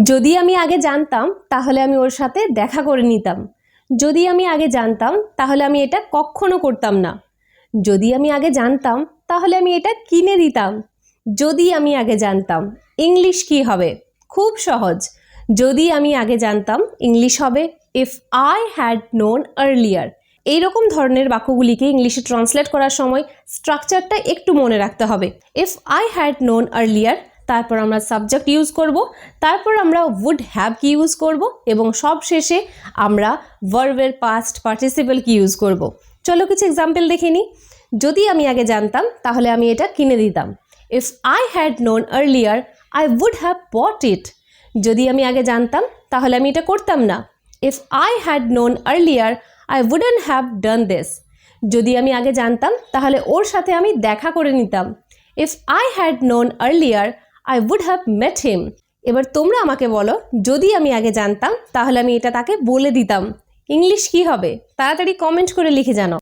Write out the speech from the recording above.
যদি আমি আগে জানতাম তাহলে আমি ওর সাথে দেখা করে নিতাম। যদি আমি আগে জানতাম তাহলে আমি এটা কখনো করতাম না। যদি আমি আগে জানতাম তাহলে আমি এটা কিনে দিতাম। যদি আমি আগে জানতাম ইংলিশ কি হবে? খুব সহজ। যদি আমি আগে জানতাম ইংলিশ হবে if I had known earlier. এইরকম ধরনের বাক্যগুলিকে ইংলিশে ট্রান্সলেট করার সময় স্ট্রাকচারটা একটু মনে রাখতে হবে। If I had known earlier, তারপর আমরা সাবজেক্ট ইউজ করব, তারপর আমরা উড হ্যাভ কি ইউজ করব এবং সব শেষে আমরা ভার্বের পাস্ট পার্টিসিপল কি ইউজ করব। চলো কিছু এক্সাম্পল দেখে নিই। যদি আমি আগে জানতাম তাহলে আমি এটা কিনে দিতাম। If I had known earlier I would have bought it. যদি আমি আগে জানতাম তাহলে আমি এটা করতাম না। If I had known earlier I wouldn't have done this. যদি আমি আগে জানতাম তাহলে ওর সাথে আমি দেখা করে নিতাম। If I had known earlier I would have met him. এবার তোমরা আমাকে বলো, যদি আমি আগে জানতাম তাহলে আমি এটা তাকে বলে দিতাম। ইংলিশ কি হবে? তাড়াতাড়ি কমেন্ট করে লিখে জানাও।